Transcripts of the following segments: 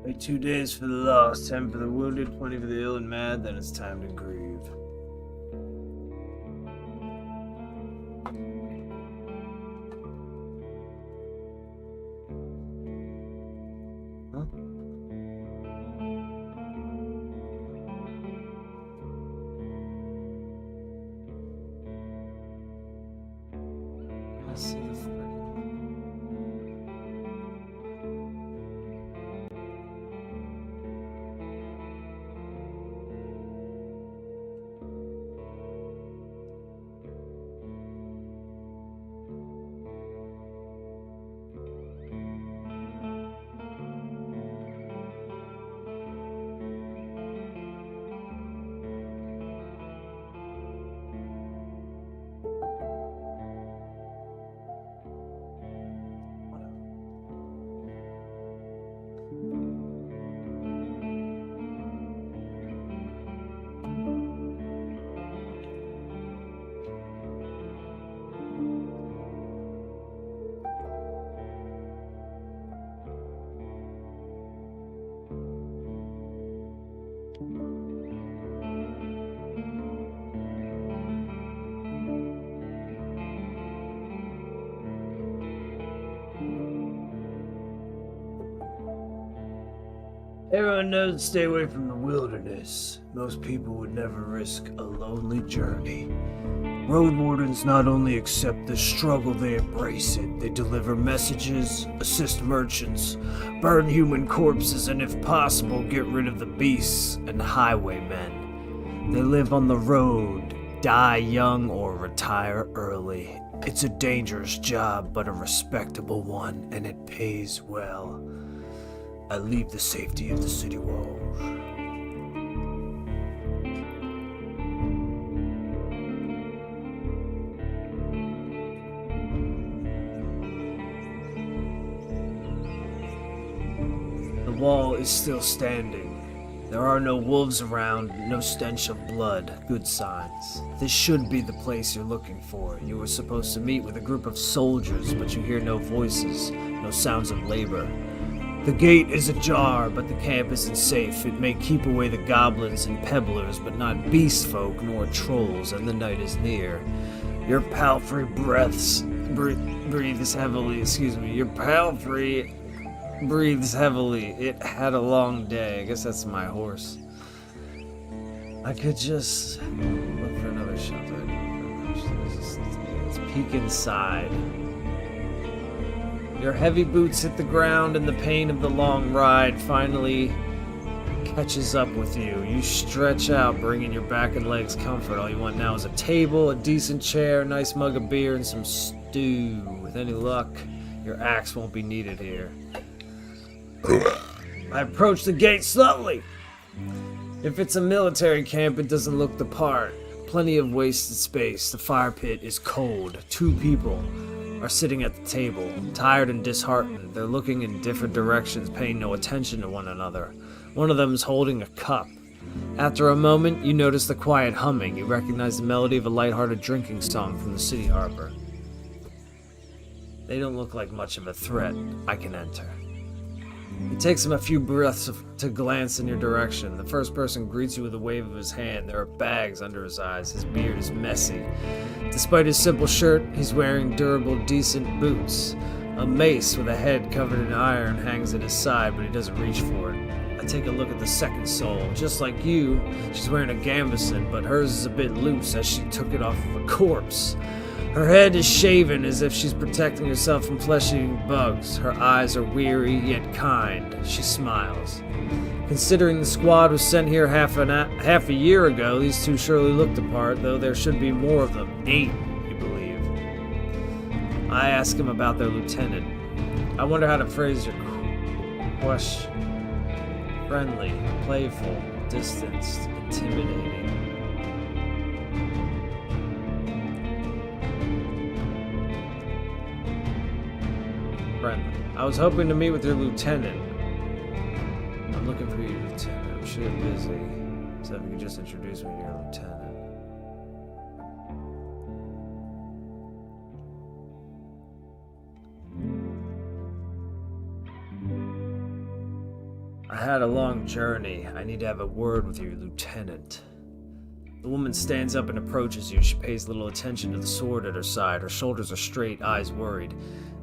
Wait 2 days for the lost, 10 for the wounded, 20 for the ill and mad, then it's time to grieve. Huh? I see the friggin'... Everyone knows to stay away from the wilderness. Most people would never risk a lonely journey. Roadwardens not only accept the struggle, they embrace it. They deliver messages, assist merchants, burn human corpses, and if possible, get rid of the beasts and highwaymen. They live on the road, die young or retire early. It's a dangerous job, but a respectable one, and it pays well. I leave the safety of the city walls. The wall is still standing. There are no wolves around, no stench of blood. Good signs. This should be the place you're looking for. You were supposed to meet with a group of soldiers, but you hear no voices, no sounds of labor. The gate is ajar, but the camp isn't safe. It may keep away the goblins and pebblers, but not beast folk nor trolls, and the night is near. Your palfrey breathes heavily, Your palfrey breathes heavily. It had a long day. I guess that's my horse. I could just look for another shelter. Let's peek inside. Your heavy boots hit the ground and the pain of the long ride finally catches up with you. You stretch out, bringing your back and legs comfort. All you want now is a table, a decent chair, a nice mug of beer, and some stew. With any luck, your axe won't be needed here. I approach the gate slowly. If it's a military camp, it doesn't look the part. Plenty of wasted space. The fire pit is cold. 2 people are sitting at the table, tired and disheartened. They're looking in different directions, paying no attention to one another. One of them is holding a cup. After a moment, you notice the quiet humming. You recognize the melody of a lighthearted drinking song from the city harbor. They don't look like much of a threat. I can enter. It takes him a few breaths to glance in your direction. The first person greets you with a wave of his hand. There are bags under his eyes. His beard is messy. Despite his simple shirt, he's wearing durable, decent boots. A mace with a head covered in iron hangs at his side, but he doesn't reach for it. I take a look at the second soul. Just like you, she's wearing a gambeson, but hers is a bit loose as she took it off of a corpse. Her head is shaven as if she's protecting herself from flesh-eating bugs. Her eyes are weary, yet kind. She smiles. Considering the squad was sent here half a year ago, these two surely looked the part, though there should be more of them. 8, you believe. I ask him about their lieutenant. I wonder how to phrase your question. Friendly, playful, distanced, intimidating. Friendly. I was hoping to meet with your lieutenant. I'm looking for your lieutenant. I'm sure you're busy. So if you could just introduce me to your lieutenant. I had a long journey. I need to have a word with you, Lieutenant. The woman stands up and approaches you. She pays little attention to the sword at her side. Her shoulders are straight, eyes worried.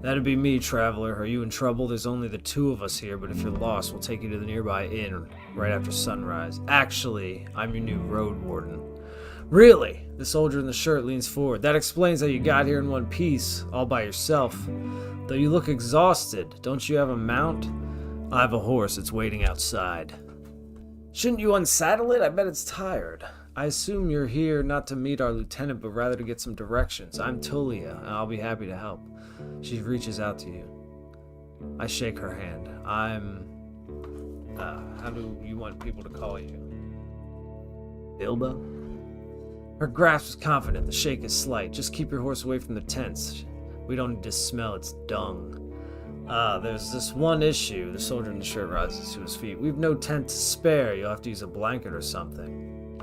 That'd be me, traveler. Are you in trouble? There's only the two of us here, but if you're lost, we'll take you to the nearby inn right after sunrise. Actually, I'm your new Roadwarden. Really? The soldier in the shirt leans forward. That explains how you got here in one piece, all by yourself. Though you look exhausted, don't you have a mount? I have a horse. It's waiting outside. Shouldn't you unsaddle it? I bet it's tired. I assume you're here not to meet our lieutenant, but rather to get some directions. I'm Tulia, and I'll be happy to help. She reaches out to you. I shake her hand. How do you want people to call you? Bilbo? Her grasp is confident. The shake is slight. Just keep your horse away from the tents. We don't need to smell its dung. There's this one issue. The soldier in the shirt rises to his feet. We've no tent to spare. You'll have to use a blanket or something.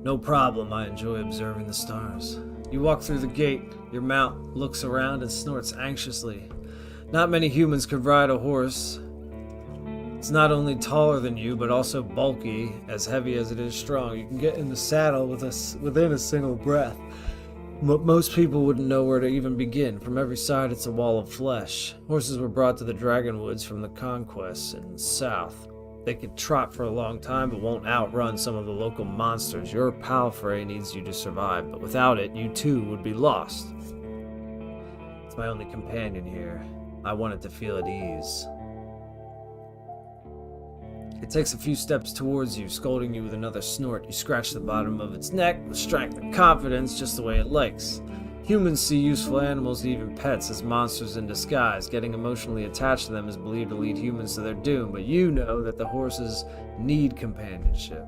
No problem. I enjoy observing the stars. You walk through the gate. Your mount looks around and snorts anxiously. Not many humans could ride a horse. It's not only taller than you, but also bulky, as heavy as it is strong. You can get in the saddle within a single breath. But most people wouldn't know where to even begin. From every side, it's a wall of flesh. Horses were brought to the Dragonwoods from the conquests in the south. They could trot for a long time, but won't outrun some of the local monsters. Your palfrey needs you to survive, but without it, you too would be lost. It's my only companion here. I want it to feel at ease. It takes a few steps towards you, scolding you with another snort. You scratch the bottom of its neck with strength and confidence, just the way it likes. Humans see useful animals and even pets as monsters in disguise. Getting emotionally attached to them is believed to lead humans to their doom, but you know that the horses need companionship.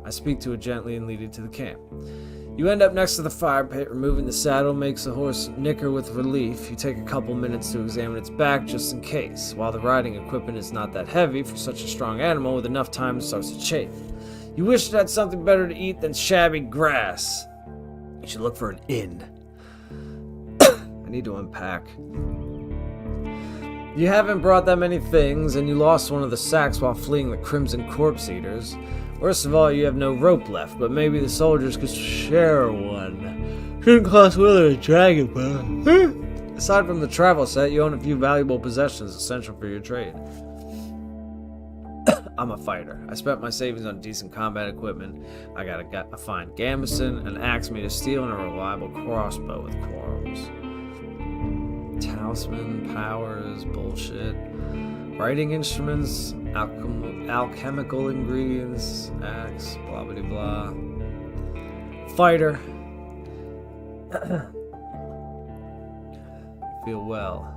I speak to it gently and lead it to the camp. You end up next to the fire pit. Removing the saddle makes the horse nicker with relief. You take a couple minutes to examine its back just in case. While the riding equipment is not that heavy for such a strong animal, with enough time it starts to chafe. You wish it had something better to eat than shabby grass. You should look for an inn. I need to unpack. You haven't brought that many things, and you lost one of the sacks while fleeing the Crimson Corpse Eaters. Worst of all, you have no rope left, but maybe the soldiers could share one. Shouldn't cost more than a dragon, but aside from the travel set, you own a few valuable possessions essential for your trade. I'm a fighter. I spent my savings on decent combat equipment. I got a fine gambeson, an axe made of steel, and a reliable crossbow with quarrels. Talisman, powers, bullshit. Writing instruments, alchemical ingredients, axe, blah blah blah. Fighter. Feel well.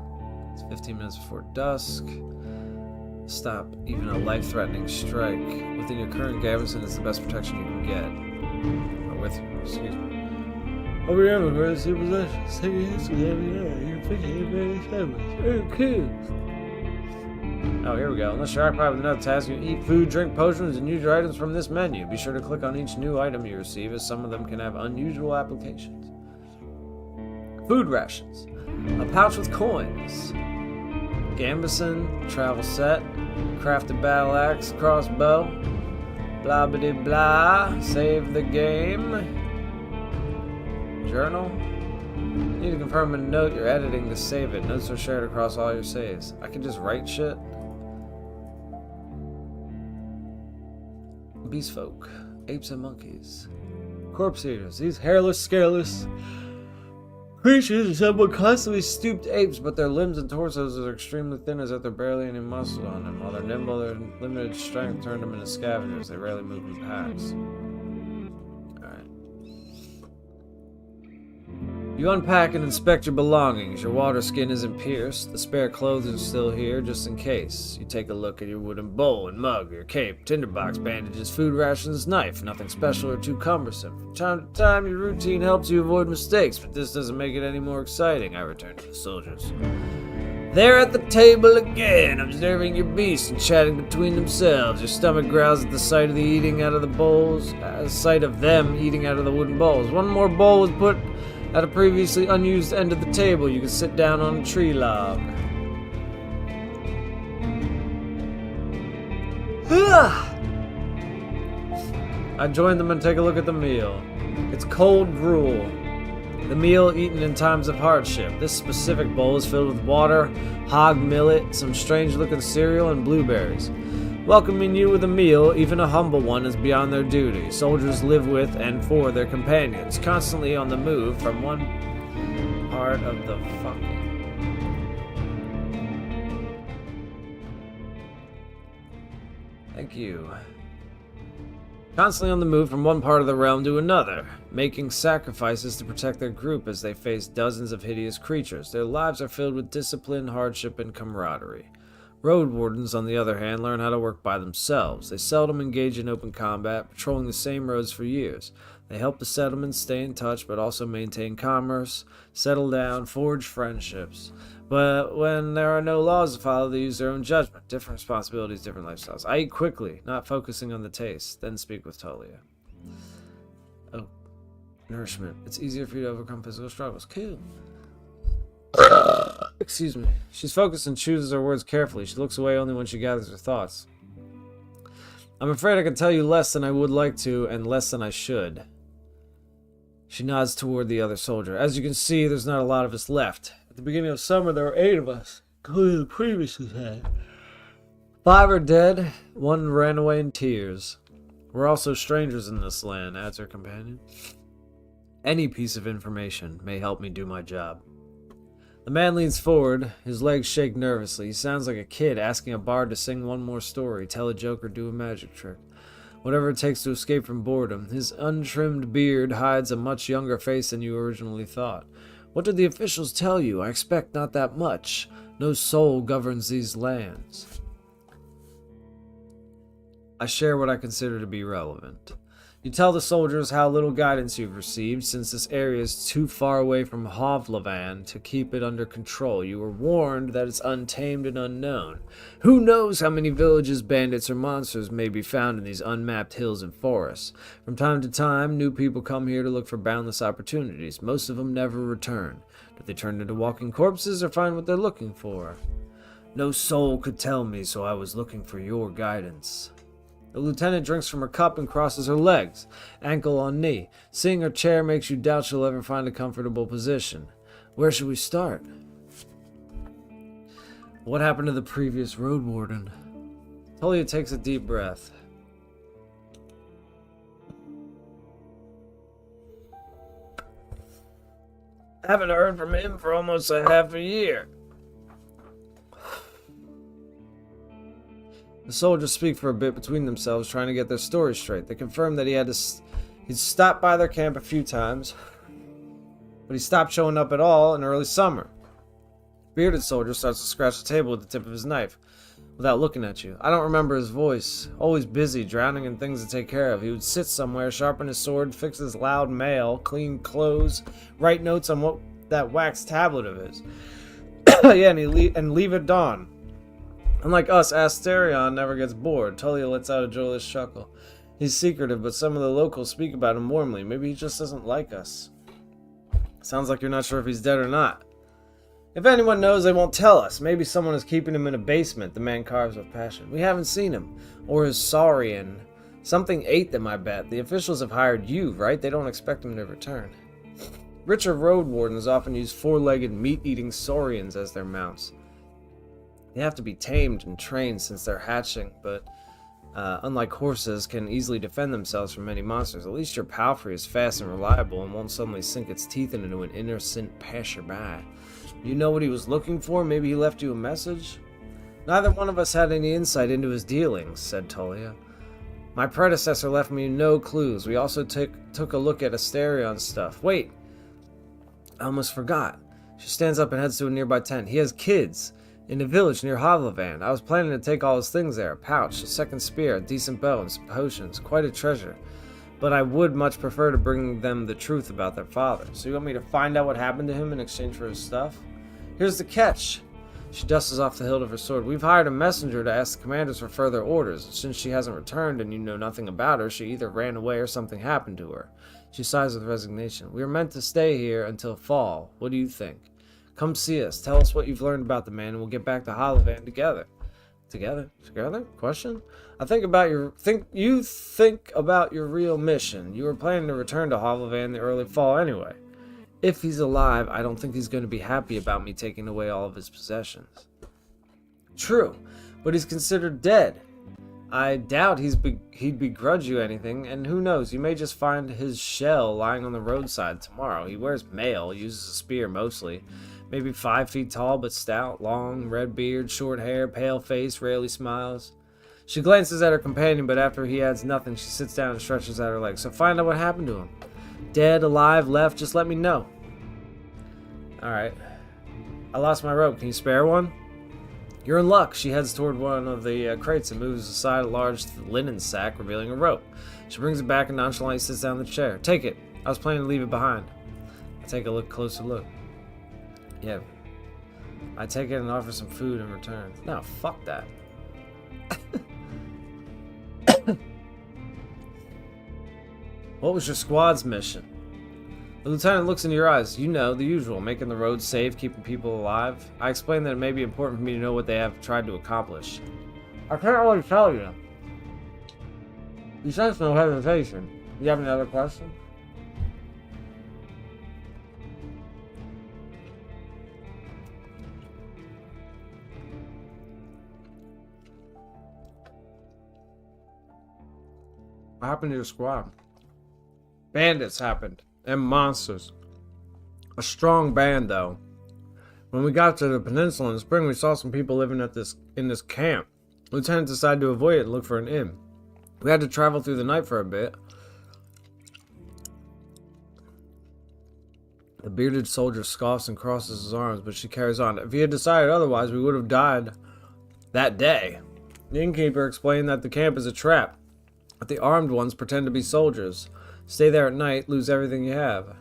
It's 15 minutes before dusk. Stop even a life-threatening strike. Within your current garrison is the best protection you can get. Or with you, excuse me. Over here, emergency possessions. Take a history every day. You're picking very families. Okay. Oh, here we go. Unless you're occupied with another task, you eat food, drink potions, and use your items from this menu. Be sure to click on each new item you receive, as some of them can have unusual applications. Food rations. A pouch with coins. Gambeson, travel set, crafted battle axe, crossbow, blah blah blah, save the game, journal. You need to confirm a note you're editing to save it. Notes are shared across all your saves. I can just write shit. Beast folk, apes and monkeys, corpse eaters. These hairless, scaleless creatures resemble constantly stooped apes, but their limbs and torsos are extremely thin as if there are barely any muscle on them. While they're nimble, their limited strength turned them into scavengers. They rarely move in packs. Alright. You unpack and inspect your belongings. Your water skin isn't pierced. The spare clothes are still here, just in case. You take a look at your wooden bowl and mug, your cape, tinderbox, bandages, food rations, knife. Nothing special or too cumbersome. From time to time, your routine helps you avoid mistakes, but this doesn't make it any more exciting. I return to the soldiers. They're at the table again, observing your beasts and chatting between themselves. Your stomach growls at the sight of the eating out of the bowls, sight of them eating out of the wooden bowls. One more bowl was put at a previously unused end of the table. You can sit down on a tree log. I join them and take a look at the meal. It's cold gruel. The meal eaten in times of hardship. This specific bowl is filled with water, hog millet, some strange-looking cereal, and blueberries. Welcoming you with a meal, even a humble one, is beyond their duty. Soldiers live with and for their companions, constantly on the move from one part of the fucking... Thank you. Constantly on the move from one part of the realm to another, making sacrifices to protect their group as they face dozens of hideous creatures. Their lives are filled with discipline, hardship, and camaraderie. Roadwardens, on the other hand, learn how to work by themselves. They seldom engage in open combat, patrolling the same roads for years. They help the settlements stay in touch, but also maintain commerce, settle down, forge friendships. But when there are no laws to follow, they use their own judgment. Different responsibilities, different lifestyles. I eat quickly, not focusing on the taste, then speak with Tolia. Oh, nourishment. It's easier for you to overcome physical struggles. Cool. Excuse me. She's focused and chooses her words carefully. She looks away only when she gathers her thoughts. I'm afraid I can tell you less than I would like to, and less than I should. She nods toward the other soldier. As you can see, there's not a lot of us left. At the beginning of summer, there were 8 of us, including the previous attack. 5 are dead, 1 ran away in tears. We're also strangers in this land, adds her companion. Any piece of information may help me do my job. The man leans forward, his legs shake nervously. He sounds like a kid asking a bard to sing one more story, tell a joke, or do a magic trick. Whatever it takes to escape from boredom. His untrimmed beard hides a much younger face than you originally thought. What did the officials tell you? I expect not that much. No soul governs these lands. I share what I consider to be relevant. You tell the soldiers how little guidance you've received, since this area is too far away from Hovlavan to keep it under control. You were warned that it's untamed and unknown. Who knows how many villages, bandits, or monsters may be found in these unmapped hills and forests. From time to time, new people come here to look for boundless opportunities. Most of them never return. Do they turn into walking corpses or find what they're looking for? No soul could tell me, so I was looking for your guidance. The lieutenant drinks from her cup and crosses her legs, ankle on knee. Seeing her chair makes you doubt she'll ever find a comfortable position. Where should we start? What happened to the previous Roadwarden? Tolia takes a deep breath. I haven't heard from him for almost a half a year. The soldiers speak for a bit between themselves, trying to get their story straight. They confirm that he'd stopped by their camp a few times, but he stopped showing up at all in early summer. Bearded soldier starts to scratch the table with the tip of his knife, without looking at you. I don't remember his voice. Always busy, drowning in things to take care of. He would sit somewhere, sharpen his sword, fix his loud mail, clean clothes, write notes on that wax tablet of his. Yeah, and leave at dawn. Unlike us, Asterion never gets bored. Tolia lets out a joyless chuckle. He's secretive, but some of the locals speak about him warmly. Maybe he just doesn't like us. Sounds like you're not sure if he's dead or not. If anyone knows, they won't tell us. Maybe someone is keeping him in a basement, the man carves with passion. We haven't seen him. Or his saurian. Something ate them, I bet. The officials have hired you, right? They don't expect him to return. Richer Roadwardens often use 4-legged, meat-eating saurians as their mounts. They have to be tamed and trained since they're hatching, but unlike horses, can easily defend themselves from many monsters. At least your palfrey is fast and reliable and won't suddenly sink its teeth into an innocent passerby. You know what he was looking for? Maybe he left you a message? Neither one of us had any insight into his dealings, said Tolia. My predecessor left me no clues. We also took a look at Asterion's stuff. Wait! I almost forgot. She stands up and heads to a nearby tent. He has kids. In a village near Hovlavan. I was planning to take all his things there. A pouch, a second spear, a decent bow, and some potions. Quite a treasure. But I would much prefer to bring them the truth about their father. So you want me to find out what happened to him in exchange for his stuff? Here's the catch. She dusts off the hilt of her sword. We've hired a messenger to ask the commanders for further orders. Since she hasn't returned and you know nothing about her, she either ran away or something happened to her. She sighs with resignation. We are meant to stay here until fall. What do you think? Come see us. Tell us what you've learned about the man, and we'll get back to Hovlavan together. Together? Question? You think about your real mission. You were planning to return to Hovlevan in the early fall anyway. If he's alive, I don't think he's going to be happy about me taking away all of his possessions. True, but he's considered dead. I doubt he'd begrudge you anything, and who knows, you may just find his shell lying on the roadside tomorrow. He wears mail, uses a spear mostly. Maybe 5 feet tall but stout, long, red beard, short hair, pale face, rarely smiles. She glances at her companion, but after he adds nothing, she sits down and stretches out her legs. So find out what happened to him. Dead, alive, left, just let me know. Alright. I lost my rope. Can you spare one? You're in luck. She heads toward one of the crates and moves aside a large linen sack, revealing a rope. She brings it back and nonchalantly sits down in the chair. Take it. I was planning to leave it behind. I take a closer look. Yeah. I take it and offer some food in return. No, fuck that. What was your squad's mission? The lieutenant looks into your eyes. You know, the usual, making the roads safe, keeping people alive. I explain that it may be important for me to know what they have tried to accomplish. I can't really tell you. You sense no hesitation. Do you have any other questions? What happened to your squad? Bandits happened. And monsters. A strong band, though. When we got to the peninsula in the spring, we saw some people living in this camp. The lieutenant decided to avoid it and look for an inn. We had to travel through the night for a bit. The bearded soldier scoffs and crosses his arms, but she carries on. If he had decided otherwise, we would have died that day. The innkeeper explained that the camp is a trap, but the armed ones pretend to be soldiers. Stay there at night, lose everything you have.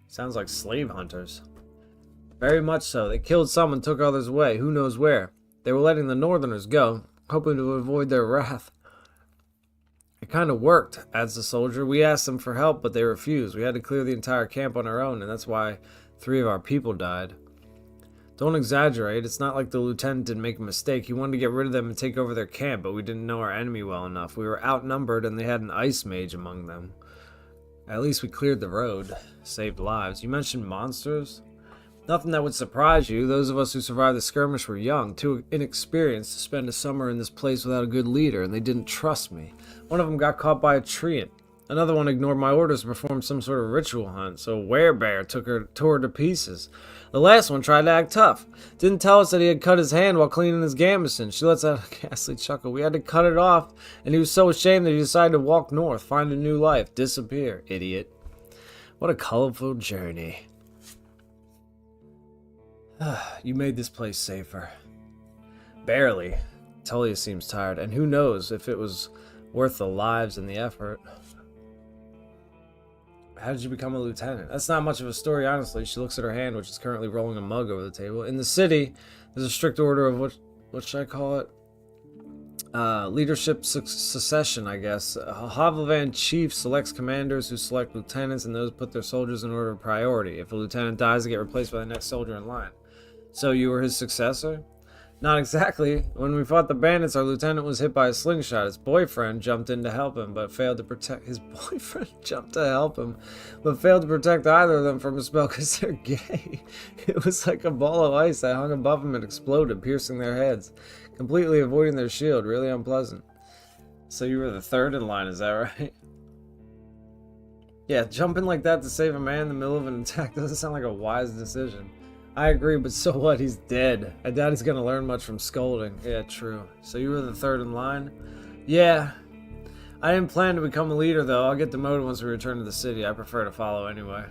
Sounds like slave hunters. Very much so. They killed some and took others away, who knows where. They were letting the northerners go, hoping to avoid their wrath. It kind of worked, adds the soldier. We asked them for help, but they refused. We had to clear the entire camp on our own, and that's why 3 of our people died. Don't exaggerate. It's not like the lieutenant didn't make a mistake. He wanted to get rid of them and take over their camp, but we didn't know our enemy well enough. We were outnumbered, and they had an ice mage among them. At least we cleared the road. Saved lives. You mentioned monsters? Nothing that would surprise you. Those of us who survived the skirmish were young, too inexperienced to spend a summer in this place without a good leader, and they didn't trust me. One of them got caught by a treant. Another one ignored my orders to perform some sort of ritual hunt, so a werebear tore her to pieces. The last one tried to act tough. Didn't tell us that he had cut his hand while cleaning his gambeson. She lets out a ghastly chuckle. We had to cut it off, and he was so ashamed that he decided to walk north, find a new life, disappear. Idiot. What a colorful journey. You made this place safer. Barely. Tullia seems tired, and who knows if it was worth the lives and the effort. How did you become a lieutenant? That's not much of a story, honestly. She looks at her hand, which is currently rolling a mug over the table. In the city, there's a strict order of what should I call it? Leadership succession, I guess. A Hovlevan chief selects commanders who select lieutenants, and those put their soldiers in order of priority. If a lieutenant dies, they get replaced by the next soldier in line. So you were his successor? Not exactly. When we fought the bandits, our lieutenant was hit by a slingshot. His boyfriend jumped in to help him, but failed to protect... His boyfriend jumped to help him, but failed to protect either of them from a spell because they're gay. It was like a ball of ice that hung above them and exploded, piercing their heads, completely avoiding their shield. Really unpleasant. So you were the third in line, is that right? Yeah, jumping like that to save a man in the middle of an attack doesn't sound like a wise decision. I agree, but so what? He's dead. I doubt he's gonna learn much from scolding. Yeah, true. So you were the third in line? Yeah. I didn't plan to become a leader, though. I'll get demoted once we return to the city. I prefer to follow anyway.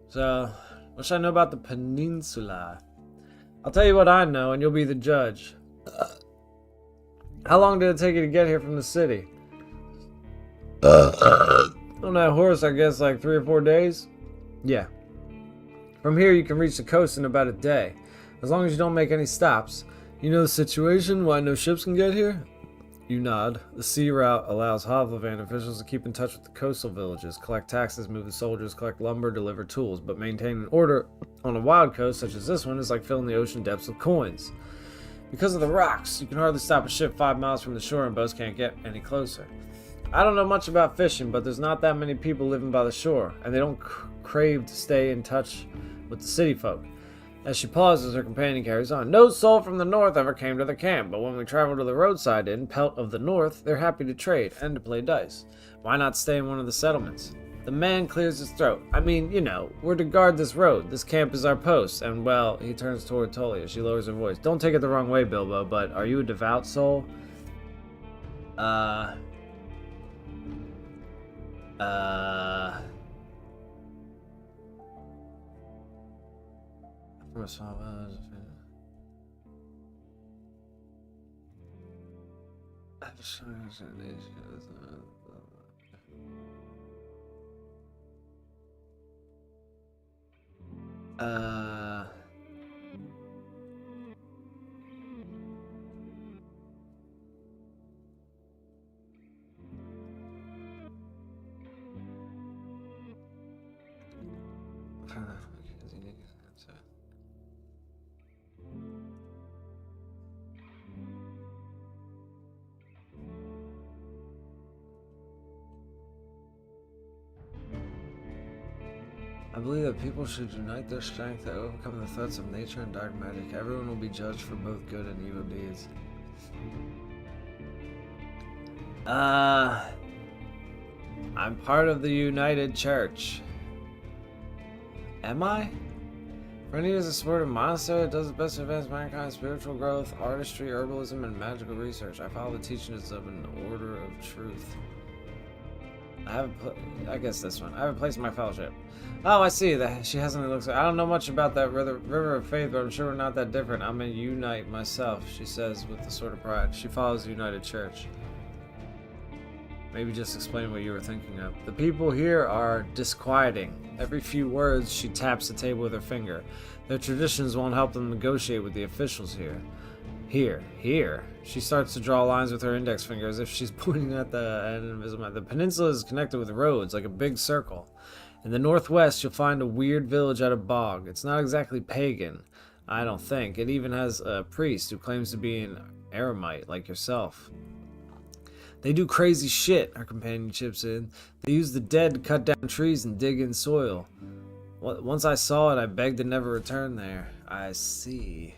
So, what should I know about the peninsula? I'll tell you what I know, and you'll be the judge. How long did it take you to get here from the city? On that horse, I guess like 3 or 4 days? Yeah. From here, you can reach the coast in about a day, as long as you don't make any stops. You know the situation, why no ships can get here? You nod. The sea route allows Hovlevan officials to keep in touch with the coastal villages, collect taxes, move the soldiers, collect lumber, deliver tools, but maintaining order on a wild coast such as this one is like filling the ocean depths with coins. Because of the rocks, you can hardly stop a ship 5 miles from the shore and boats can't get any closer. I don't know much about fishing, but there's not that many people living by the shore, and they don't crave to stay in touch with the city folk. As she pauses, her companion carries on. No soul from the north ever came to the camp, but when we travel to the roadside inn, Pelt of the North, they're happy to trade and to play dice. Why not stay in one of the settlements? The man clears his throat. I mean, we're to guard this road. This camp is our post. And, well, he turns toward Tully as she lowers her voice. Don't take it the wrong way, Bilbo, but are you a devout soul? Uh... I believe that people should unite their strength to overcome the threats of nature and dark magic. Everyone will be judged for both good and evil deeds. I'm part of the United Church. Am I? For any years, a sport of monastery that does its best to advance mankind's spiritual growth, artistry, herbalism, and magical research. I follow the teachings of an order of truth. I guess this one. I have a place in my fellowship. Oh, I see. That she hasn't looked. I don't know much about that river of faith, but I'm sure we're not that different. I'm a Unite myself, she says with a sort of pride. She follows the United Church. Maybe just explain what you were thinking of. The people here are disquieting. Every few words, she taps the table with her finger. Their traditions won't help them negotiate with the officials here. Here. She starts to draw lines with her index finger as if she's pointing at an invisible map. The peninsula is connected with roads, like a big circle. In the northwest, you'll find a weird village at a bog. It's not exactly pagan, I don't think. It even has a priest who claims to be an eremite, like yourself. They do crazy shit, her companion chips in. They use the dead to cut down trees and dig in soil. Once I saw it, I begged to never return there. I see.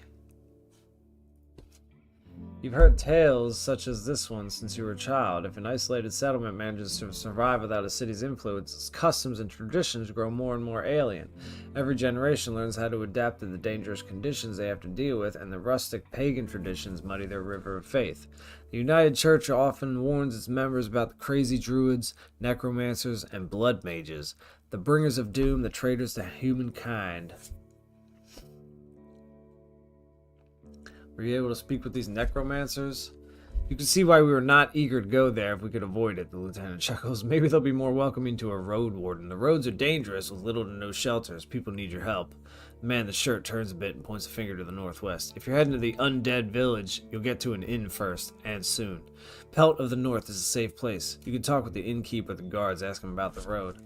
You've heard tales such as this one since you were a child. If an isolated settlement manages to survive without a city's influence, its customs and traditions grow more and more alien. Every generation learns how to adapt to the dangerous conditions they have to deal with, and the rustic pagan traditions muddy their river of faith. The United Church often warns its members about the crazy druids, necromancers, and blood mages, the bringers of doom, the traitors to humankind. Were you able to speak with these necromancers? You can see why we were not eager to go there if we could avoid it, the lieutenant chuckles. Maybe they'll be more welcoming to a Roadwarden. The roads are dangerous with little to no shelters. People need your help. The man in the shirt turns a bit and points a finger to the northwest. If you're heading to the undead village, you'll get to an inn first, and soon. Pelt of the North is a safe place. You can talk with the innkeeper or the guards, ask him about the road.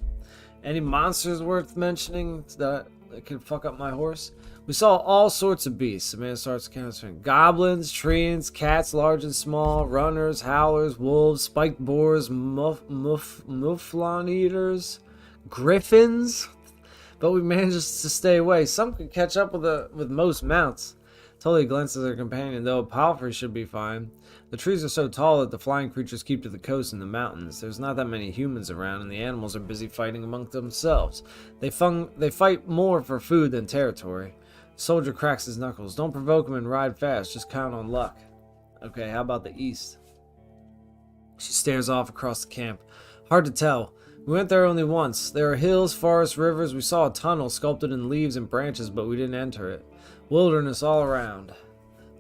Any monsters worth mentioning that could fuck up my horse? We saw all sorts of beasts. The man starts counting. Goblins, treants, cats large and small, runners, howlers, wolves, spiked boars, mufflon eaters, griffins. But we managed to stay away. Some could catch up with most mounts. Tully glances at her companion, though a palfrey should be fine. The trees are so tall that the flying creatures keep to the coast and the mountains. There's not that many humans around, and the animals are busy fighting among themselves. They fight more for food than territory. The soldier cracks his knuckles. Don't provoke him and ride fast. Just count on luck. Okay, how about the east? She stares off across the camp. Hard to tell. We went there only once. There are hills, forests, rivers. We saw a tunnel sculpted in leaves and branches, but we didn't enter it. Wilderness all around.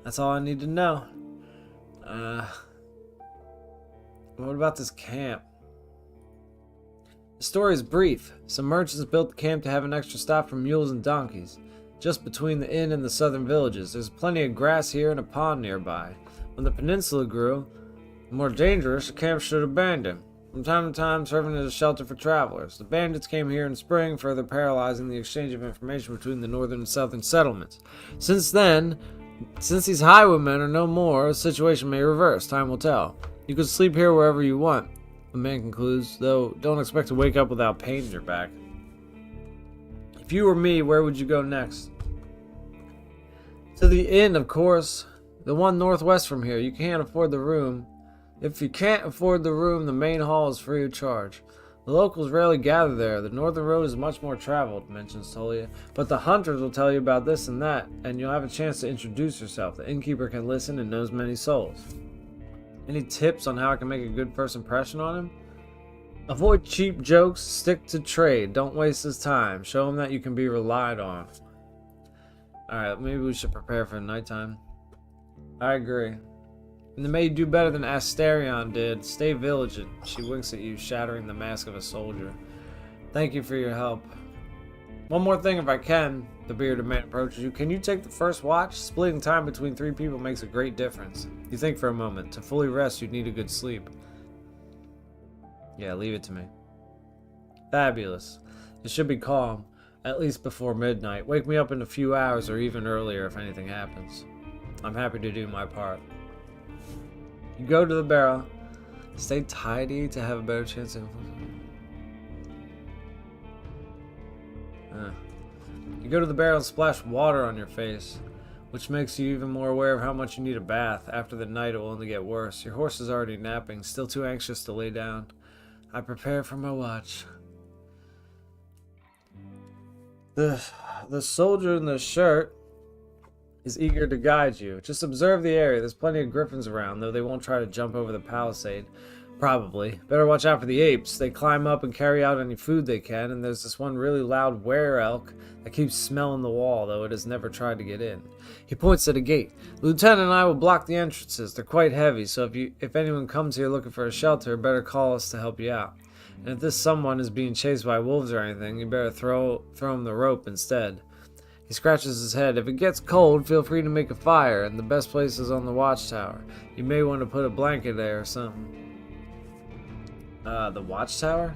That's all I need to know. What about this camp? The story is brief. Some merchants built the camp to have an extra stop for mules and donkeys. Just between the inn and the southern villages. There's plenty of grass here and a pond nearby. When the peninsula grew more dangerous, the camp stood abandoned. From time to time, serving as a shelter for travelers. The bandits came here in spring, further paralyzing the exchange of information between the northern and southern settlements. Since then, Since these highwaymen are no more, the situation may reverse. Time will tell. You can sleep here wherever you want, the man concludes, though don't expect to wake up without pain in your back. If you were me, where would you go next? To the inn, of course. The one northwest from here. You can't afford the room. If you can't afford the room, the main hall is free of charge. The locals rarely gather there. The northern road is much more traveled, mentions Tolia. But the hunters will tell you about this and that, and you'll have a chance to introduce yourself. The innkeeper can listen and knows many souls. Any tips on how I can make a good first impression on him? Avoid cheap jokes, stick to trade, don't waste his time. Show him that you can be relied on. Alright, maybe we should prepare for nighttime. I agree. And the maid do better than Asterion did. Stay vigilant. She winks at you, shattering the mask of a soldier. Thank you for your help. One more thing if I can. The bearded man approaches you. Can you take the first watch? Splitting time between 3 people makes a great difference. You think for a moment. To fully rest, you'd need a good sleep. Yeah, leave it to me. Fabulous. It should be calm. At least before midnight. Wake me up in a few hours or even earlier if anything happens. I'm happy to do my part. You go to the barrel. Stay tidy to have a better chance of... You go to the barrel and splash water on your face, which makes you even more aware of how much you need a bath. After the night, it will only get worse. Your horse is already napping, still too anxious to lay down. I prepare for my watch. The soldier in the shirt is eager to guide you. Just observe the area. There's plenty of griffins around, though they won't try to jump over the palisade. Probably. Better watch out for the apes. They climb up and carry out any food they can, and there's this one really loud were-elk that keeps smelling the wall, though it has never tried to get in. He points at a gate. The lieutenant and I will block the entrances. They're quite heavy, so if anyone comes here looking for a shelter, better call us to help you out. And if this someone is being chased by wolves or anything, you better throw him the rope instead. He scratches his head. If it gets cold, feel free to make a fire, and the best place is on the watchtower. You may want to put a blanket there or something. The watchtower?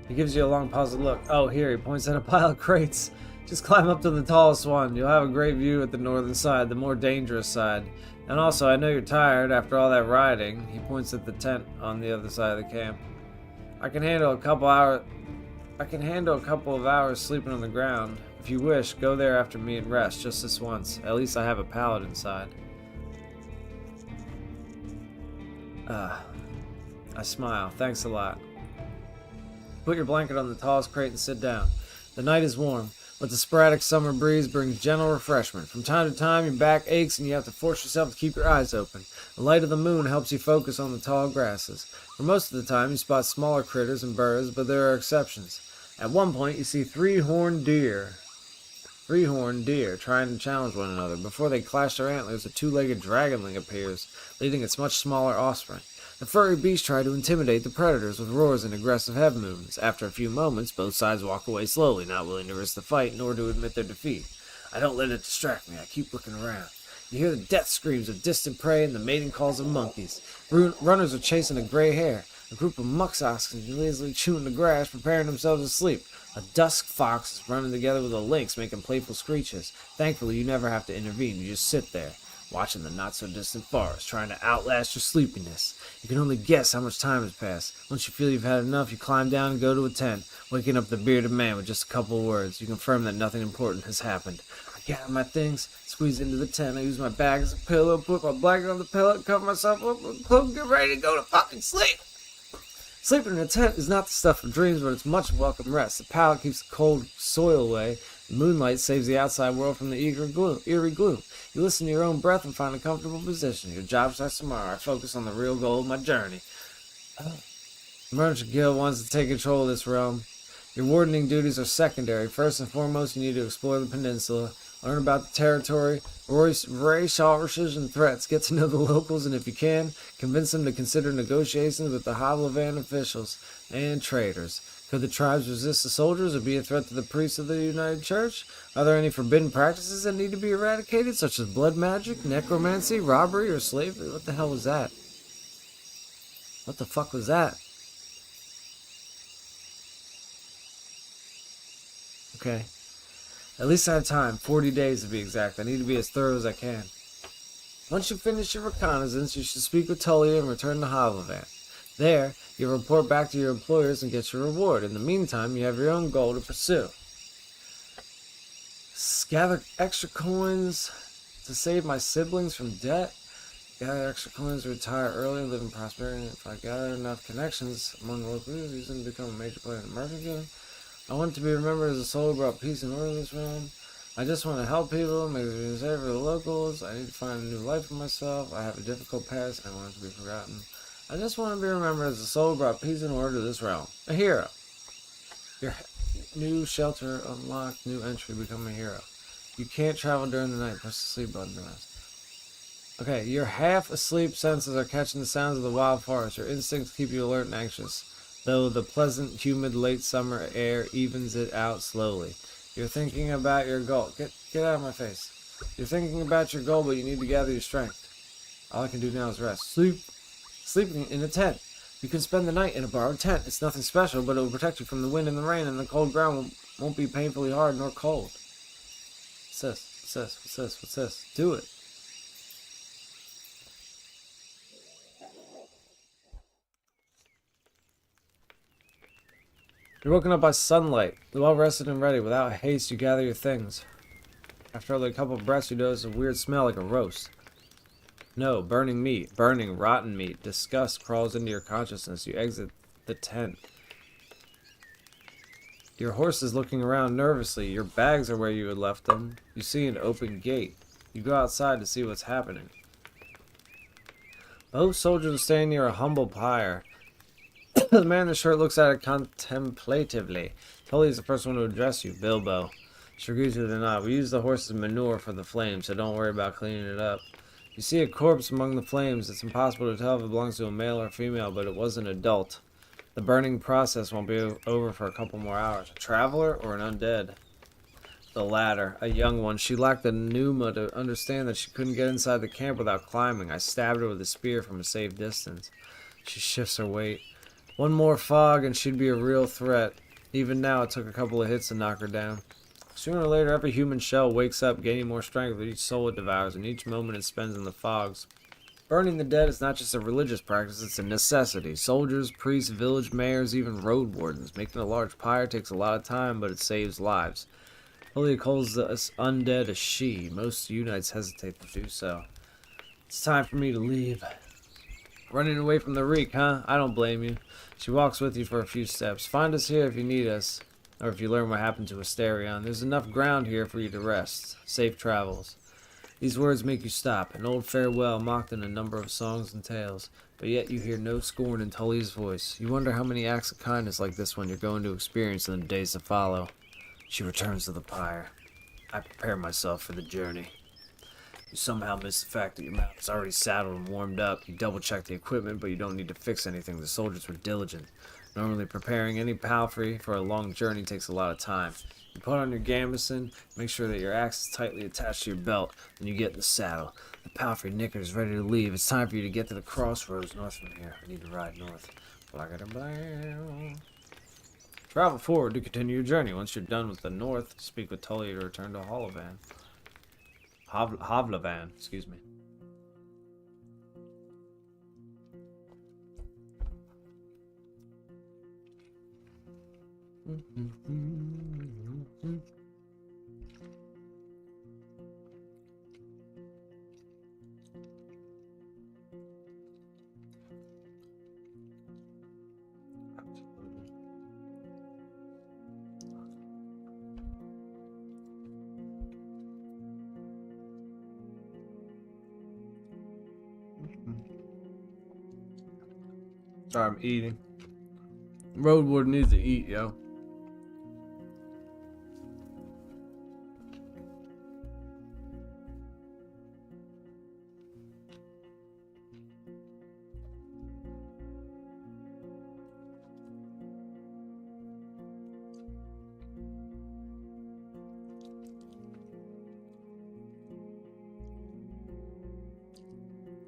He gives you a long puzzled look. Oh, here, he points at a pile of crates. Just climb up to the tallest one. You'll have a great view at the northern side, the more dangerous side. And also, I know you're tired after all that riding. He points at the tent on the other side of the camp. I can handle a couple of hours sleeping on the ground. If you wish, go there after me and rest, just this once. At least I have a pallet inside. I smile. Thanks a lot. Put your blanket on the tallest crate and sit down. The night is warm, but the sporadic summer breeze brings gentle refreshment. From time to time, your back aches and you have to force yourself to keep your eyes open. The light of the moon helps you focus on the tall grasses. For most of the time, you spot smaller critters and birds, but there are exceptions. At one point, you see three-horned deer trying to challenge one another. Before they clash their antlers, a two-legged dragonling appears, leading its much smaller offspring. The furry beasts try to intimidate the predators with roars and aggressive head movements. After a few moments, both sides walk away slowly, not willing to risk the fight nor to admit their defeat. I don't let it distract me. I keep looking around. You hear the death screams of distant prey and the mating calls of monkeys. Runners are chasing a gray hare. A group of musk oxen lazily chewing the grass, preparing themselves to sleep. A dusk fox is running together with a lynx, making playful screeches. Thankfully, you never have to intervene. You just sit there, watching the not-so-distant forest, trying to outlast your sleepiness. You can only guess how much time has passed. Once you feel you've had enough, you climb down and go to a tent, waking up the bearded man with just a couple of words. You confirm that nothing important has happened. I gather my things, squeeze into the tent. I use my bag as a pillow, put my blanket on the pillow, cover myself up with a cloak, get ready to go to fucking sleep. Sleeping in a tent is not the stuff of dreams, but it's much welcome rest. The pallet keeps the cold soil away. The moonlight saves the outside world from the eerie gloom. You listen to your own breath and find a comfortable position. Your job starts tomorrow. I focus on the real goal of my journey. The Merchant Guild wants to take control of this realm. Your wardening duties are secondary. First and foremost, you need to explore the peninsula, learn about the territory, raise officers and threats, get to know the locals, and if you can, convince them to consider negotiations with the Havlavan officials and traders. Could the tribes resist the soldiers or be a threat to the priests of the United Church? Are there any forbidden practices that need to be eradicated, such as blood magic, necromancy, robbery, or slavery? What the hell was that? What the fuck was that? Okay. At least I have time, 40 days to be exact. I need to be as thorough as I can. Once you finish your reconnaissance, you should speak with Tully and return to Hovlevan. There, you report back to your employers and get your reward. In the meantime, you have your own goal to pursue. Gather extra coins to save my siblings from debt. Gather extra coins to retire early and live in prosperity. If I gather enough connections among local leaders, these can become a major player in the market. I want to be remembered as a soul who brought peace and order to this realm. I just want to help people, make it safe for the locals. I need to find a new life for myself. I have a difficult past and I want it to be forgotten. I just want to be remembered as a soul who brought peace and order to this realm. A hero. Your new shelter unlocked, new entry, become a hero. You can't travel during the night. Press the sleep button to rest. Okay, your half-asleep senses are catching the sounds of the wild forest. Your instincts keep you alert and anxious, though the pleasant, humid, late summer air evens it out slowly. You're thinking about your goal. Get out of my face. You're thinking about your goal, but you need to gather your strength. All I can do now is rest. Sleeping in a tent. You can spend the night in a borrowed tent. It's nothing special, but it will protect you from the wind and the rain, and the cold ground won't be painfully hard nor cold. What's this? What's this? What's this? What's this? Do it. You're woken up by sunlight. Well rested and ready. Without haste, you gather your things. After only a couple of breaths, you notice a weird smell like a roast. No, burning meat. Burning, rotten meat. Disgust crawls into your consciousness. You exit the tent. Your horse is looking around nervously. Your bags are where you had left them. You see an open gate. You go outside to see what's happening. Both soldiers are standing near a humble pyre. The man in the shirt looks at it contemplatively. Tully is the first one to address you, Bilbo. She agrees with a nod. We use the horse's manure for the flames, so don't worry about cleaning it up. You see a corpse among the flames. It's impossible to tell if it belongs to a male or female, but it was an adult. The burning process won't be over for a couple more hours. A traveler or an undead? The latter, a young one. She lacked the pneuma to understand that she couldn't get inside the camp without climbing. I stabbed her with a spear from a safe distance. She shifts her weight. One more fog and she'd be a real threat. Even now, it took a couple of hits to knock her down. Sooner or later, every human shell wakes up, gaining more strength with each soul it devours, and each moment it spends in the fogs. Burning the dead is not just a religious practice, it's a necessity. Soldiers, priests, village mayors, even road wardens. Making a large pyre takes a lot of time, but it saves lives. Holy calls the undead a she. Most Unites hesitate to do so. It's time for me to leave. Running away from the reek, huh? I don't blame you. She walks with you for a few steps. Find us here if you need us, or if you learn what happened to Asterion. There's enough ground here for you to rest. Safe travels. These words make you stop, an old farewell mocked in a number of songs and tales, but yet you hear no scorn in Tully's voice. You wonder how many acts of kindness like this one you're going to experience in the days to follow. She returns to the pyre. I prepare myself for the journey. You somehow miss the fact that your mount is already saddled and warmed up. You double-check the equipment, but you don't need to fix anything. The soldiers were diligent. Normally, preparing any palfrey for a long journey takes a lot of time. You put on your gambeson, make sure that your axe is tightly attached to your belt, and you get in the saddle. The palfrey knicker is ready to leave. It's time for you to get to the crossroads north from here. I need to ride north. Travel forward to continue your journey. Once you're done with the north, speak with Tully to return to Hovlevan. Hovlevan, excuse me. Sorry, I'm eating. Roadwarden needs to eat, yo.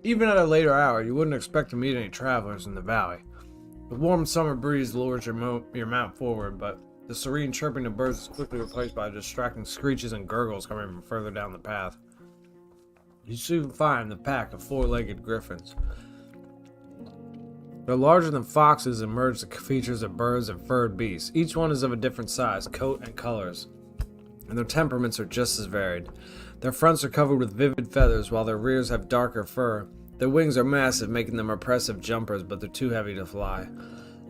Even at a later hour, you wouldn't expect to meet any travelers in the valley. The warm summer breeze lures your mount forward, but The serene chirping of birds is quickly replaced by distracting screeches and gurgles coming from further down the path. You soon find the pack of four-legged griffins. They're larger than foxes and merge the features of birds and furred beasts. Each one is of a different size, coat, and colors, and their temperaments are just as varied. Their fronts are covered with vivid feathers, while their rears have darker fur. Their wings are massive, making them impressive jumpers, but they're too heavy to fly.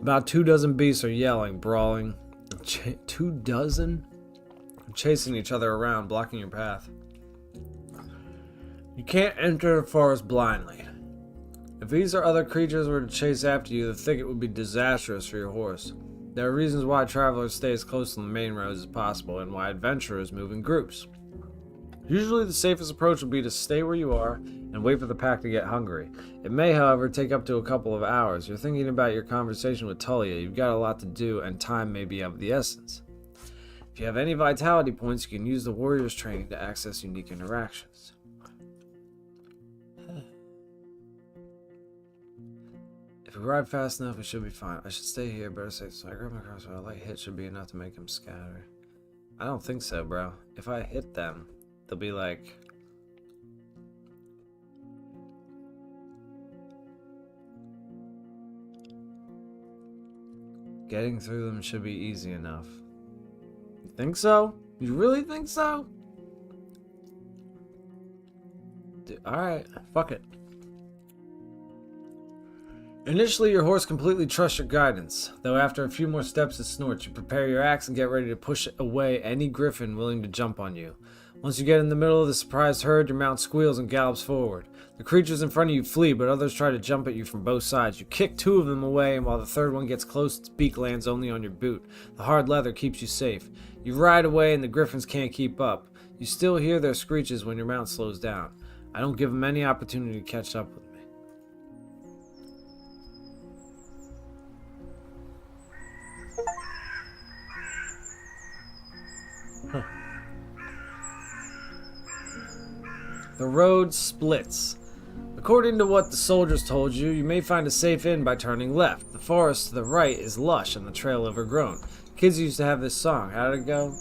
About 24 beasts are yelling, brawling, 24? Chasing each other around, blocking your path. You can't enter the forest blindly. If these or other creatures were to chase after you, the thicket would be disastrous for your horse. There are reasons why travelers stay as close to the main roads as possible, and why adventurers move in groups. Usually the safest approach would be to stay where you are and wait for the pack to get hungry. It may, however, take up to a couple of hours. You're thinking about your conversation with Tullia, you've got a lot to do, and time may be of the essence. If you have any vitality points, you can use the warrior's training to access unique interactions. If we ride fast enough, we should be fine. I should stay here, better safe. So I grab my crossbow. A light hit should be enough to make them scatter. I don't think so, bro. If I hit them, they'll be like... Getting through them should be easy enough. You think so? You really think so? Alright, fuck it. Initially, your horse completely trusts your guidance, though after a few more steps it snorts. You prepare your axe and get ready to push away any griffin willing to jump on you. Once you get in the middle of the surprised herd, your mount squeals and gallops forward. The creatures in front of you flee, but others try to jump at you from both sides. You kick two of them away, and while the third one gets close, its beak lands only on your boot. The hard leather keeps you safe. You ride away, and the griffins can't keep up. You still hear their screeches when your mount slows down. I don't give them any opportunity to catch up with me. The road splits. According to what the soldiers told you, you may find a safe inn by turning left. The forest to the right is lush and the trail overgrown. Kids used to have this song. How did it go?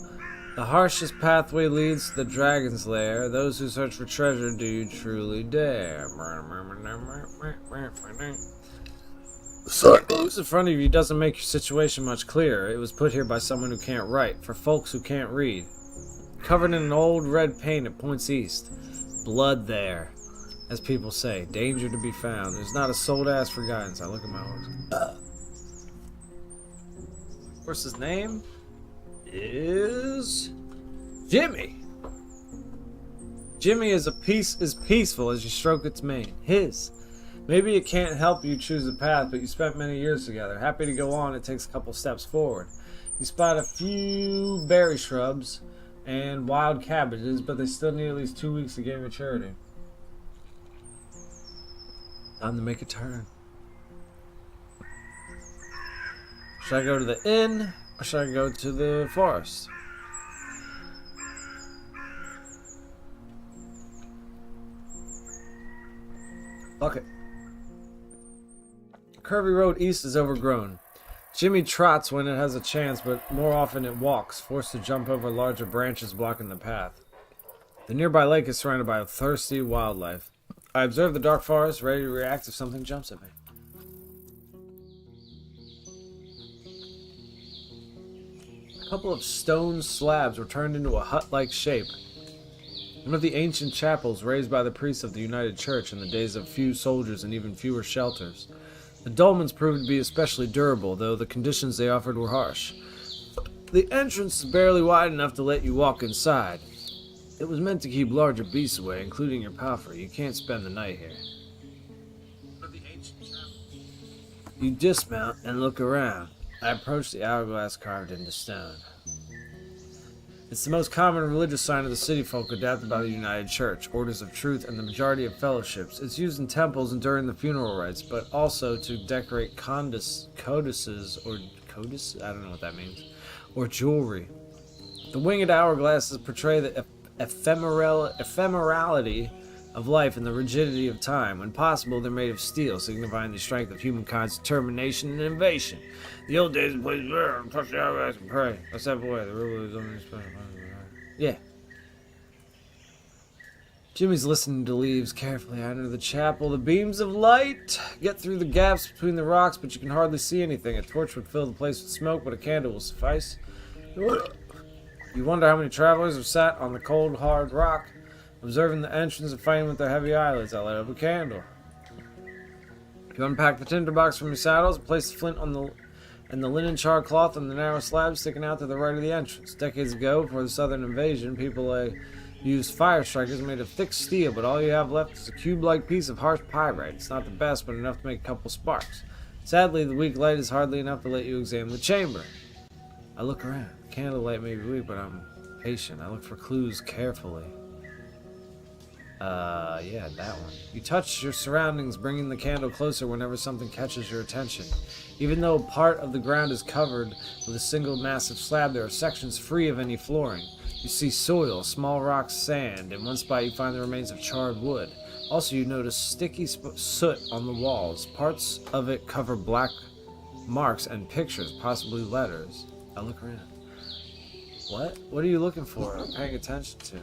The harshest pathway leads to the dragon's lair. Those who search for treasure, do you truly dare? The sign in front of you doesn't make your situation much clearer. It was put here by someone who can't write, for folks who can't read. Covered in an old red paint, it points east. Blood there, as people say. Danger to be found. There's not a soul to ask for guidance. I look at my horse. Horse's name is Jimmy. Jimmy is peaceful as you stroke its mane. His. Maybe it can't help you choose a path, but you spent many years together. Happy to go on, it takes a couple steps forward. You spot a few berry shrubs and wild cabbages, but they still need at least 2 weeks to gain maturity. Time to make a turn. Should I go to the inn, or should I go to the forest? Fuck it. The curvy road east is overgrown. Jimmy trots when it has a chance, but more often it walks, forced to jump over larger branches blocking the path. The nearby lake is surrounded by thirsty wildlife. I observe the dark forest, ready to react if something jumps at me. A couple of stone slabs were turned into a hut-like shape. One of the ancient chapels raised by the priests of the United Church in the days of few soldiers and even fewer shelters. The dolmens proved to be especially durable, though the conditions they offered were harsh. The entrance is barely wide enough to let you walk inside. It was meant to keep larger beasts away, including your palfrey. You can't spend the night here. You dismount and look around. I approach the hourglass carved into stone. It's the most common religious sign of the city folk, adapted by the United Church, Orders of Truth, and the majority of fellowships. It's used in temples and during the funeral rites, but also to decorate codices, I don't know what that means, or jewelry. The winged hourglasses portray the ephemerality of life and the rigidity of time. When possible, they're made of steel, signifying the strength of humankind's determination and innovation. The old days, the place touch the hourglass and pray. Let's have away. The rule is only special. Yeah. Jimmy's listening to leaves carefully. I enter the chapel. The beams of light get through the gaps between the rocks, but you can hardly see anything. A torch would fill the place with smoke, but a candle will suffice. You wonder how many travelers have sat on the cold, hard rock, observing the entrance and fighting with their heavy eyelids. I light up a candle. You unpack the tinderbox from your saddles, place the flint on the linen charred cloth on the narrow slab sticking out to the right of the entrance. Decades ago, before the southern invasion, people used fire strikers made of thick steel, but all you have left is a cube-like piece of harsh pyrite. It's not the best, but enough to make a couple sparks. Sadly, the weak light is hardly enough to let you examine the chamber. I look around. The candlelight may be weak, but I'm patient. I look for clues carefully. Yeah, that one. You touch your surroundings, bringing the candle closer whenever something catches your attention. Even though part of the ground is covered with a single massive slab, there are sections free of any flooring. You see soil, small rocks, sand. In one spot you find the remains of charred wood. Also, you notice sticky soot on the walls. Parts of it cover black marks and pictures, possibly letters. I look around. What? What are you looking for or paying attention to?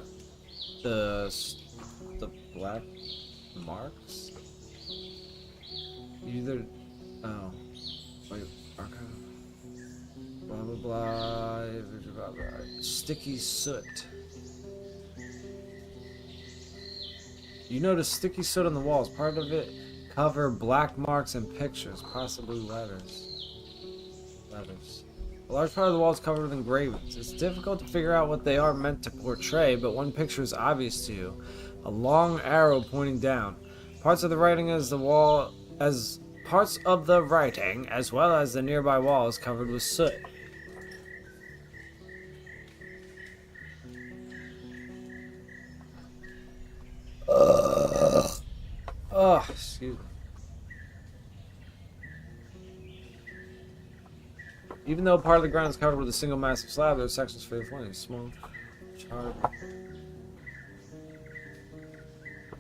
The black marks? Either... Oh. Wait, archive. Blah, blah, blah, blah, blah. Sticky soot. You notice sticky soot on the walls. Part of it cover black marks and pictures, possibly letters. A large part of the wall is covered with engravings. It's difficult to figure out what they are meant to portray, but one picture is obvious to you. A long arrow pointing down. Parts of the writing as well as the nearby wall is covered with soot. Excuse me. Even though part of the ground is covered with a single massive slab, there are sections for the flames. Small, charred.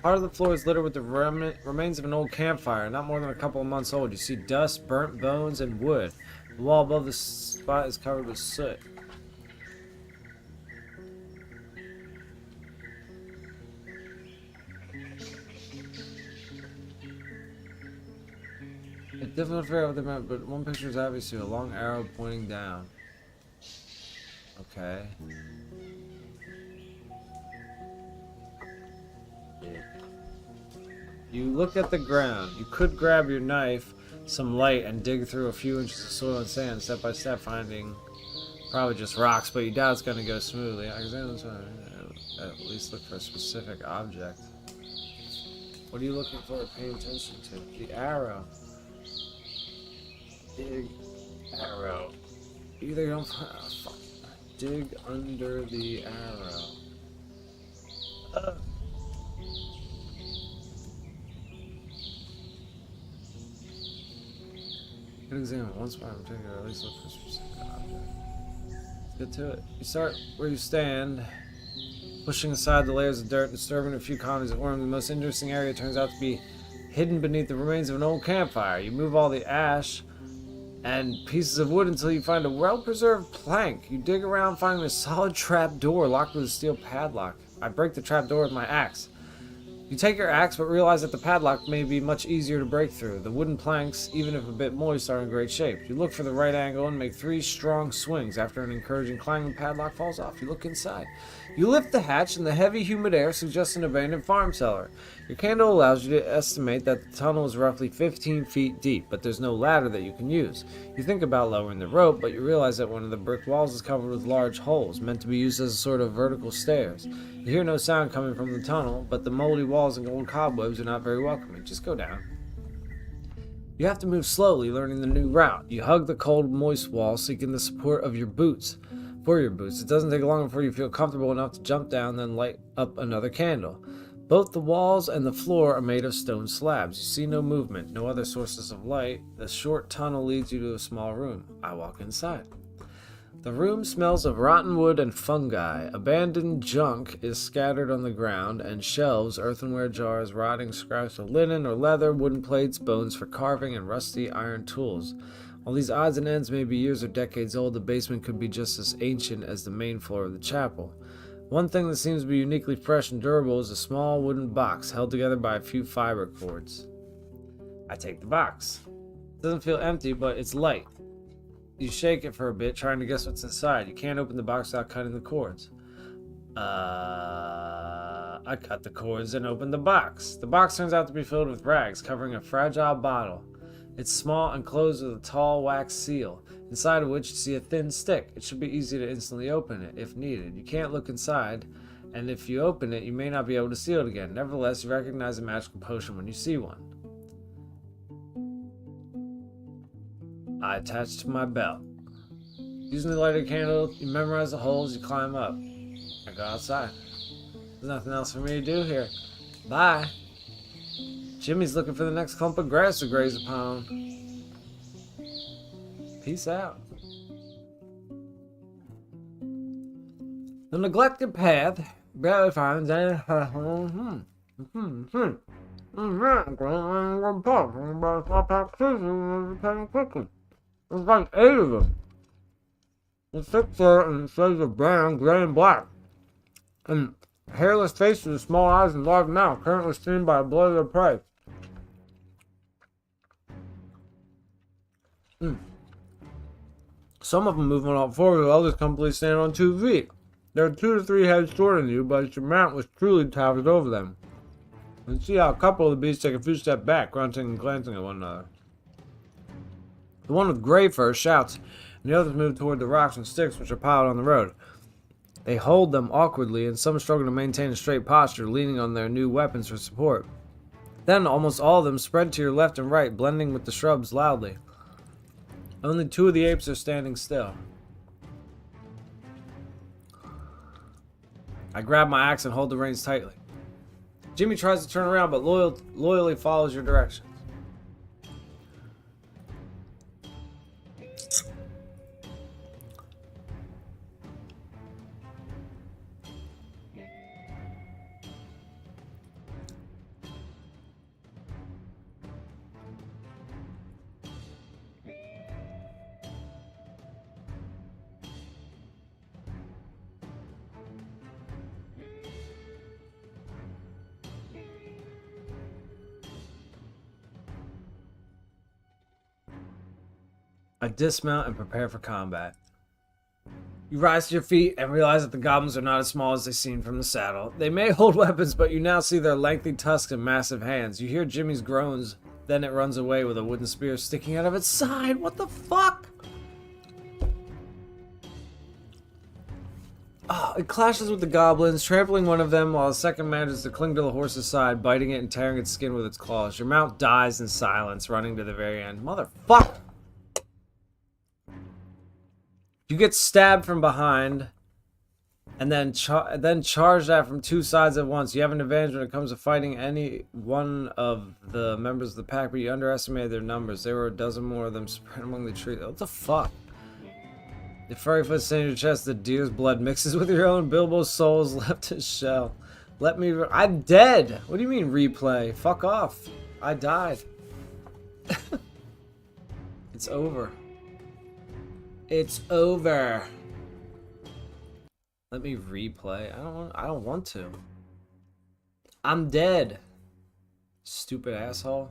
Part of the floor is littered with the remains of an old campfire, not more than a couple of months old. You see dust, burnt bones, and wood. The wall above the spot is covered with soot. It's difficult to figure out what they meant, but one picture is obvious too. A long arrow pointing down. Okay. You look at the ground. You could grab your knife, some light, and dig through a few inches of soil and sand, step by step, finding probably just rocks, but you doubt it's going to go smoothly. At least look for a specific object. What are you looking for or paying attention to? The arrow. Dig arrow. Either you don't find... Oh, fuck. Dig under the arrow. You can examine one spot in particular, at least look for a specific object. Let's get to it. You start where you stand, pushing aside the layers of dirt and disturbing a few colonies of worms. The most interesting area turns out to be hidden beneath the remains of an old campfire. You move all the ash and pieces of wood until you find a well-preserved plank. You dig around, finding a solid trap door locked with a steel padlock. I break the trap door with my axe. You take your axe, but realize that the padlock may be much easier to break through. The wooden planks, even if a bit moist, are in great shape. You look for the right angle and make 3 strong swings. After an encouraging clang, the padlock falls off. You look inside. You lift the hatch, and the heavy, humid air suggests an abandoned farm cellar. Your candle allows you to estimate that the tunnel is roughly 15 feet deep, but there's no ladder that you can use. You think about lowering the rope, but you realize that one of the brick walls is covered with large holes, meant to be used as a sort of vertical stairs. You hear no sound coming from the tunnel, but the moldy walls and old cobwebs are not very welcoming. Just go down. You have to move slowly, learning the new route. You hug the cold, moist wall, seeking the support of your boots. For your boots, it doesn't take long before you feel comfortable enough to jump down, then light up another candle. Both the walls and the floor are made of stone slabs. You see no movement, no other sources of light. The short tunnel leads you to a small room. I walk inside. The room smells of rotten wood and fungi. Abandoned junk is scattered on the ground, and shelves, earthenware jars, rotting scraps of linen or leather, wooden plates, bones for carving, and rusty iron tools. While these odds and ends may be years or decades old, the basement could be just as ancient as the main floor of the chapel. One thing that seems to be uniquely fresh and durable is a small wooden box held together by a few fiber cords. I take the box. It doesn't feel empty, but it's light. You shake it for a bit, trying to guess what's inside. You can't open the box without cutting the cords. I cut the cords and opened the box. The box turns out to be filled with rags, covering a fragile bottle. It's small and closed with a tall wax seal, inside of which you see a thin stick. It should be easy to instantly open it, if needed. You can't look inside, and if you open it, you may not be able to seal it again. Nevertheless, you recognize a magical potion when you see one. I attach to my belt. Using the lighted candle, you memorize the holes, you climb up. I go outside. There's nothing else for me to do here. Bye. Jimmy's looking for the next clump of grass to graze upon. Peace out. The neglected path barely finds any. There's like 8 of them. The 6th there and it says of brown, gray, and black. And hairless faces with small eyes and large mouth, currently seen by a blood of prey. Some of them move on all 4, while others comfortably stand on 2 feet. There are 2 to 3 heads shorter than you, but your mount was truly towered over them. You can see how a couple of the beasts take a few steps back, grunting and glancing at one another. The one with gray fur shouts, and the others move toward the rocks and sticks which are piled on the road. They hold them awkwardly, and some struggle to maintain a straight posture, leaning on their new weapons for support. Then almost all of them spread to your left and right, blending with the shrubs loudly. Only 2 of the apes are standing still. I grab my axe and hold the reins tightly. Jimmy tries to turn around, but loyally follows your direction. I dismount and prepare for combat. You rise to your feet and realize that the goblins are not as small as they seem from the saddle. They may hold weapons, but you now see their lengthy tusks and massive hands. You hear Jimmy's groans, then it runs away with a wooden spear sticking out of its side. What the fuck? Oh, it clashes with the goblins, trampling one of them while the second manages to cling to the horse's side, biting it and tearing its skin with its claws. Your mount dies in silence, running to the very end. Motherfucker! You get stabbed from behind, and then charged at from 2 sides at once. You have an advantage when it comes to fighting any one of the members of the pack, but you underestimated their numbers. There were a dozen more of them spread among the trees. What the fuck? The furry foot stands in your chest. The deer's blood mixes with your own. Bilbo's soul is left his shell. I'm dead! What do you mean replay? Fuck off. I died. It's over. It's over. Let me replay. I don't want to. I'm dead. Stupid asshole.